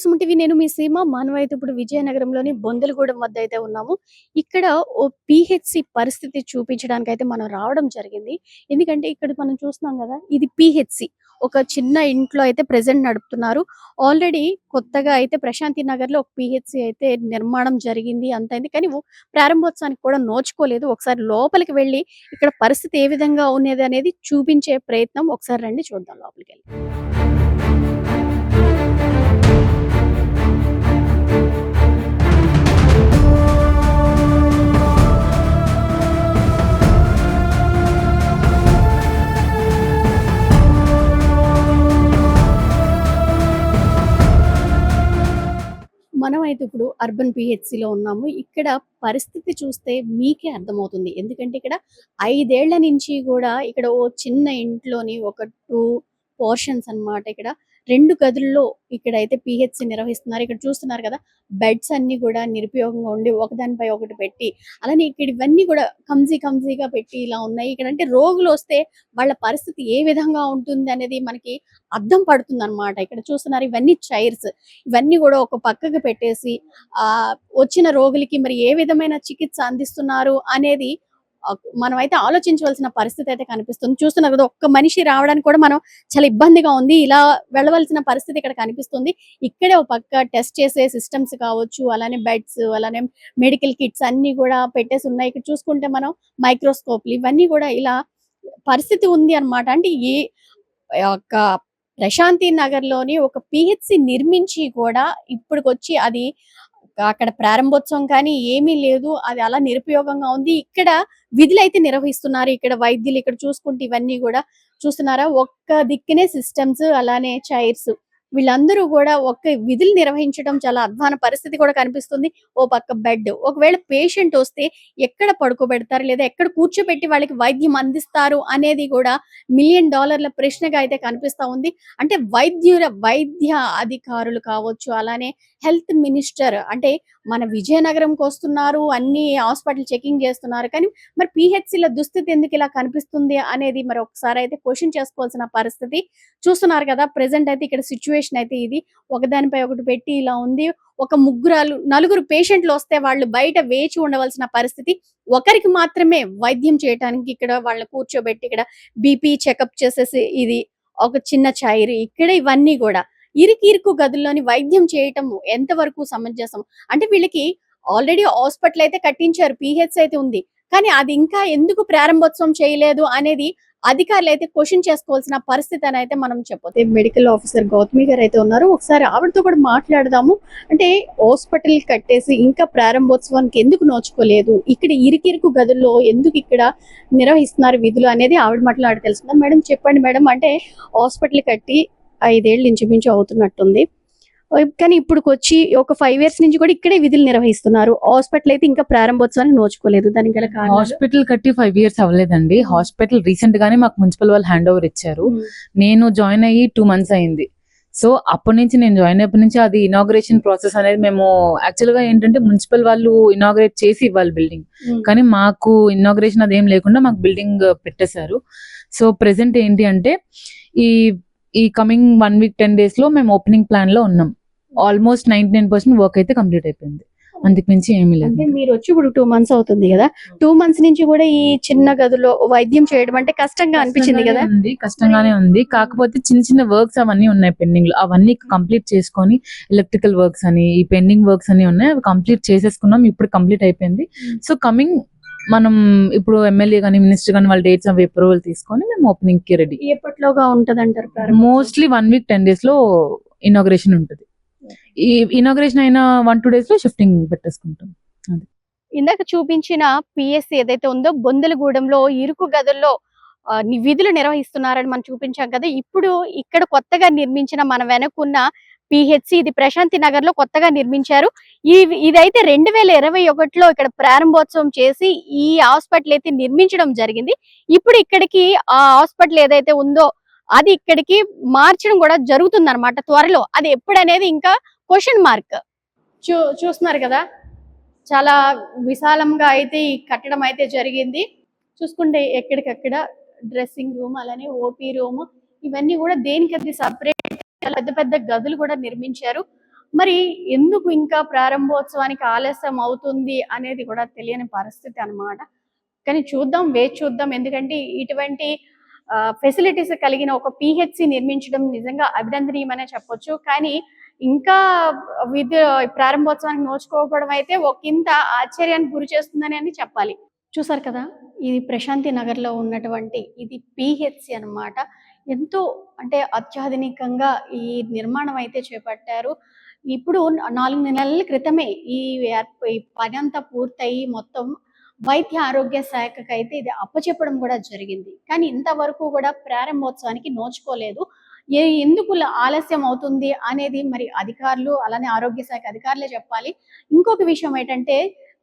Suman TV నేను మీ సీమ. మనమైతే ఇప్పుడు విజయనగరంలోని బొందలగూడెం వద్ద అయితే ఉన్నాము. ఇక్కడ ఓ పీహెచ్‌సీ పరిస్థితి చూపించడానికైతే మనం రావడం జరిగింది. ఎందుకంటే ఇక్కడ మనం చూస్తున్నాం గదా! ఇది పీహెచ్‌సీ. ఒక చిన్న ఇంట్లో అయితే ప్రెజెంట్ నడుపుతున్నారు. ఆల్రెడీ కొత్తగా అయితే ప్రశాంతి నగర్‌లో ఒక పీహెచ్‌సీ అయితే నిర్మాణం జరిగింది. అంత అయింది. కానీ ప్రారంభోత్సవానికి కూడా నోచుకోలేదు. ఒకసారి లోపలికి వెళ్లి ఇక్కడ పరిస్థితి ఏ విధంగా ఉన్నదనేది చూపించే ప్రయత్నం ఒకసారి రండి చూద్దాం లోపలికెళ్ళి. మనమైతే ఇప్పుడు అర్బన్ పీహెచ్‌సీలో ఉన్నాము. ఇక్కడ పరిస్థితి చూస్తే మీకే అర్థమవుతుంది. ఎందుకంటే ఇక్కడ 5 ఏళ్ల నుంచి గూడా ఇక్కడ ఓ చిన్న ఇంట్లోని ఒక 2 పోర్షన్స్ అన్నమాట. ఇక్కడ 2 గదుల్లో ఇక్కడైతే పీహెచ్‌సీ నిర్వహిస్తున్నారు. ఇక్కడ చూస్తున్నారు కదా! బెడ్స్ అన్నీ గూడా నిరుపయోగంగా ఉండి ఒకదానిపై ఒకటి పెట్టి, అలానే ఇక్కడ ఇవన్నీ గూడా కమ్జీగా పెట్టి ఇలా ఉన్నాయి. ఇక్కడంటే రోగులొస్తే వాళ్ళ పరిస్థితి ఏ విధంగా ఉంటుందనేది మనకి అద్దం పడుతుందన్నమాట. ఇక్కడ చూస్తున్నారు ఇవన్నీ చైర్స్. ఇవన్నీ గూడా ఒక పక్కకు పెట్టేసి వచ్చిన రోగులకి మరి ఏ విధమైన చికిత్స అందిస్తున్నారు అనేది మనమైతే ఆలోచించవలసిన పరిస్థితి అయితే కనిపిస్తుంది. చూస్తున్నారు కదా! ఒక్క మనిషి రావడానికి కూడా మనం చాలా ఇబ్బందిగా ఉంది. ఇలా వెళ్ళవలసిన పరిస్థితి ఇక్కడ కనిపిస్తుంది. ఇక్కడే ఒక పక్క టెస్ట్ చేసే సిస్టమ్స్ కావచ్చు, అలానే బెడ్స్, అలానే మెడికల్ కిట్స్ అన్నీ గూడా పెట్టేసున్నాయి. ఇక్కడ చూసుకుంటే మనం మైక్రోస్కోప్‌లు ఇవన్నీ గూడా ఇలా పరిస్థితి ఉంది అన్నమాట. అంటే యొక్క ప్రశాంతి నగర్‌లోని ఒక పీహెచ్‌సీ నిర్మించి కూడా ఇప్పటికొచ్చి అది అక్కడ ప్రారంభోత్సవం కానీ ఏమీ లేదు. అది అలా నిరుపయోగంగా ఉంది. ఇక్కడ విధులైతే నిర్వహిస్తున్నారు. ఇక్కడ వైద్యులు ఇక్కడ చూసుకుంటే ఇవన్నీ గూడా చూస్తున్నారా? ఒక్క దిక్కునే సిస్టమ్స్ అలానే చైర్స్ వీళ్ళందరూ గూడా విధులు నిర్వహించడం చాలా అధ్వాన పరిస్థితి కూడా కనిపిస్తుంది. ఓ పక్క బెడ్. ఒకవేళ పేషెంట్ వస్తే ఎక్కడ పడుకోబెడతారు? లేదా ఎక్కడ కూర్చోబెట్టి వాళ్ళకి వైద్యం అందిస్తారు? అనేది గూడా $1,000,000 ప్రశ్నగా అయితే కనిపిస్తా ఉంది. అంటే వైద్య అధికారులు కావచ్చు, అలానే హెల్త్ మినిస్టర్ అంటే మన విజయనగరంకొస్తున్నారు. అన్ని హాస్పిటల్ చెకింగ్ జేస్తున్నారు. కానీ మరి పీహెచ్‌సీల దుస్థితి ఎందుకిలా కనిపిస్తుంది అనేది మరి ఒకసారి అయితే క్వెషన్ చేసుకోవాల్సిన పరిస్థితి. చూస్తున్నారు గదా! ప్రెజెంట్ అయితే ఇక్కడ సిట్యుయేషన్ అయితే ఇది. ఒకదానిపై ఒకటి పెట్టి ఇలా ఉంది. నలుగురు పేషెంట్‌లొస్తే వాళ్ళు బయట వేచి ఉండవలసిన పరిస్థితి. ఒకరికి మాత్రమే వైద్యం చేయటానికి ఇక్కడ వాళ్ళని కూర్చోబెట్టి ఇక్కడ బీపీ చెకప్ చేసేసి ఇది ఒక చిన్న చైర్. ఇక్కడ ఇవన్నీ గూడా ఇరుకు గదుల్లోని వైద్యం చేయటం ఎంతవరకు సమంజసం? అంటే వీళ్ళకి ఆల్రెడీ హాస్పిటల్ అయితే కట్టించారు. పీహెచ్‌సీ అయితే ఉంది. కానీ అది ఇంకా ఎందుకు ప్రారంభోత్సవం చేయలేదు అనేది అధికారులైతే క్వెషన్ చేసుకోవాల్సిన పరిస్థితి అని అయితే మనం చెప్పొచ్చు. మెడికల్ ఆఫీసర్ గౌతమి గారు అయితే ఉన్నారు. ఒకసారి ఆవిడతో కూడా మాట్లాడదాము. అంటే హాస్పిటల్ కట్టేసి ఇంకా ప్రారంభోత్సవానికి ఎందుకు నోచుకోలేదు? ఇక్కడ ఇరుకు గదుల్లో ఎందుకు ఇక్కడ నిర్వహిస్తున్నారు విధులు అనేది ఆవిడ మాటలో తెలుసుకుందాం. మేడం చెప్పండి మేడం. అంటే హాస్పిటల్ కట్టి 5 ఏళ్ళు ఇంచుమించు అవుతున్నట్టుంది. కానీ ఇప్పుడుకొచ్చి ఒక 5 ఇయర్స్ నుంచి కూడా ఇక్కడే విధులు నిర్వహిస్తున్నారు. హాస్పిటల్ అయితే ఇంకా ప్రారంభోత్సవానికి నోచుకోలేదు. దానికి గల కారణాలు? హాస్పిటల్ కట్టి 5 ఇయర్స్ అవ్వలేదండి. హాస్పిటల్ రీసెంట్ గానే మాకు మున్సిపల్ వాళ్ళు హ్యాండ్ ఓవర్ ఇచ్చారు. నేను జాయిన్ అయ్యి 2 months అయింది. సో అప్పటి నుంచి నేను జాయిన్ అయినప్పటి నుంచి అది ఇనాగ్రేషన్ ప్రాసెస్ అనేది మేము యాక్చువల్ గా ఏంటంటే మున్సిపల్ వాళ్ళు ఇనాగ్రేట్ చేసి ఇవ్వాలి బిల్డింగ్, కానీ మాకు ఇనాగ్రేషన్ అదేం లేకుండా మాకు బిల్డింగ్ పెట్టేశారు. సో ప్రెసెంట్ ఏంటి అంటే ఈ కమింగ్ 1 week 10 days లో మేము ఓపెనింగ్ ప్లాన్ లో ఉన్నాం. ఆల్మోస్ట్ 99% వర్క్ అయితే కంప్లీట్ అయిపోయింది. అందుకు మించి ఏమీ లేదు. అంటే మీరు వచ్చి ఇప్పుడు 2 months అవుతుంది కదా, 2 months నుంచి కూడా ఈ చిన్న గదిలో వైద్యం చేయడం అంటే కష్టంగా అనిపించింది కదా? కష్టంగానే ఉంది. కాకపోతే చిన్న వర్క్స్ అవన్నీ ఉన్నాయి పెండింగ్ లో. అవన్నీ కంప్లీట్ చేసుకొని ఎలక్ట్రికల్ వర్క్స్ అని ఈ పెండింగ్ వర్క్స్ అన్ని ఉన్నాయి. అవి కంప్లీట్ చేసేసుకున్నాం. ఇప్పుడు కంప్లీట్ అయిపోయింది. సో కమింగ్ మనం ఇప్పుడు ఎమ్మెల్యే గానీ మినిస్టర్ గానీ వాళ్ళ డేట్స్ అవి అప్రూవల్ తీసుకొని మేము ఓపెనింగ్ కి రెడీ. ఎప్పటిలోగా ఉంటది అంటారు? మోస్ట్లీ 1 week 10 days లో ఇనాగ్రేషన్ ఉంటుంది. ఈ ఇనాగ్రేషన్ అయిన 1-2 days లో షిఫ్టింగ్ పెట్టేసుకుంటాం. ఇందాక చూపించిన పిఎస్సి ఏదైతే ఉందో బొందలగూడెంలో ఇరుకు గదుల్లో విధులు నిర్వహిస్తున్నారని మనం చూపించాం కదా. ఇప్పుడు ఇక్కడ కొత్తగా నిర్మించిన మన వెనకున్న పిహెచ్సి ఇది ప్రశాంతి నగర్ లో కొత్తగా నిర్మించారు. ఇదైతే 2021లో ఇక్కడ ప్రారంభోత్సవం చేసి ఈ హాస్పిటల్ అయితే నిర్మించడం జరిగింది. ఇప్పుడు ఇక్కడికి ఆ హాస్పిటల్ ఏదైతే ఉందో అది ఇక్కడికి మార్చడం కూడా జరుగుతుంది అనమాట త్వరలో. అది ఎప్పుడనేది ఇంకా క్వశ్చన్ మార్క్. చూస్తున్నారు కదా, చాలా విశాలంగా అయితే ఈ కట్టడం అయితే జరిగింది. చూసుకుంటే ఎక్కడికక్కడ డ్రెస్సింగ్ రూమ్ అలానే ఓపీ రూమ్ ఇవన్నీ కూడా దేనికి అది సపరేట్ పెద్ద పెద్ద గదులు కూడా నిర్మించారు. మరి ఎందుకు ఇంకా ప్రారంభోత్సవానికి ఆలస్యం అవుతుంది అనేది కూడా తెలియని పరిస్థితి అన్నమాట. కానీ చూద్దాం, వేచి చూద్దాం. ఎందుకంటే ఇటువంటి ఫెసిలిటీస్ కలిగిన ఒక పీహెచ్‌సి నిర్మించడం నిజంగా అభినందనీయమనే చెప్పొచ్చు. కానీ ఇంకా విద్య ప్రారంభోత్సవానికి నోచుకోకపోవడం అయితే ఒకింత ఆశ్చర్యానికి గురి చేస్తుందని అని చెప్పాలి. చూసారు కదా! ఇది ప్రశాంతి నగర్‌లో ఉన్నటువంటి ఇది పీహెచ్‌సి అన్నమాట. ఎంతో అంటే అత్యాధునికంగా ఈ నిర్మాణం అయితే చేపట్టారు. ఇప్పుడు 4 నెలల క్రితమే ఈ పనంతా పూర్తయి మొత్తం వైద్య ఆరోగ్య శాఖకైతే ఇది అప్పచెప్పడం కూడా జరిగింది. కానీ ఇంతవరకు కూడా ప్రారంభోత్సవానికి నోచుకోలేదు. ఎందుకు ఆలస్యం అవుతుంది అనేది మరి అధికారులు, అలానే ఆరోగ్య శాఖ అధికారులే చెప్పాలి. ఇంకొక విషయం ఏంటంటే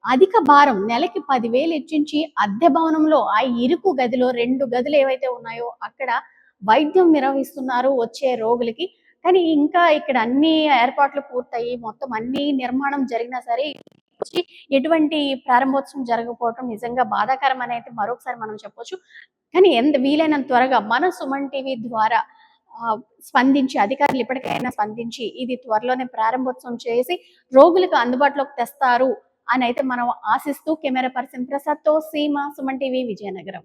అధిక భారం నెలకి 10,000 ఇచ్చించి అద్దె భవనంలో ఆ ఇరుకు గదిలో 2 గదులు ఏవైతే ఉన్నాయో అక్కడ వైద్యం నిర్వహిస్తున్నారు వచ్చే రోగులకి. కానీ ఇంకా ఇక్కడ అన్ని ఏర్పాట్లు పూర్తయి మొత్తం అన్ని నిర్మాణం జరిగినా సరే వచ్చి ఎటువంటి ప్రారంభోత్సవం జరగకపోవటం నిజంగా బాధాకరం అని అయితే మరొకసారి మనం చెప్పొచ్చు. కానీ ఎంత వీలైనంత త్వరగా మన సుమన్ టీవీ ద్వారా స్పందించి అధికారులు ఇప్పటికైనా స్పందించి ఇది త్వరలోనే ప్రారంభోత్సవం చేసి రోగులకు అందుబాటులోకి తెస్తారు అని అయితే మనం ఆశిస్తూ కెమెరా పర్సన్ ప్రసాద్‌తో సీమ, సుమన్ టీవీ, విజయనగరం.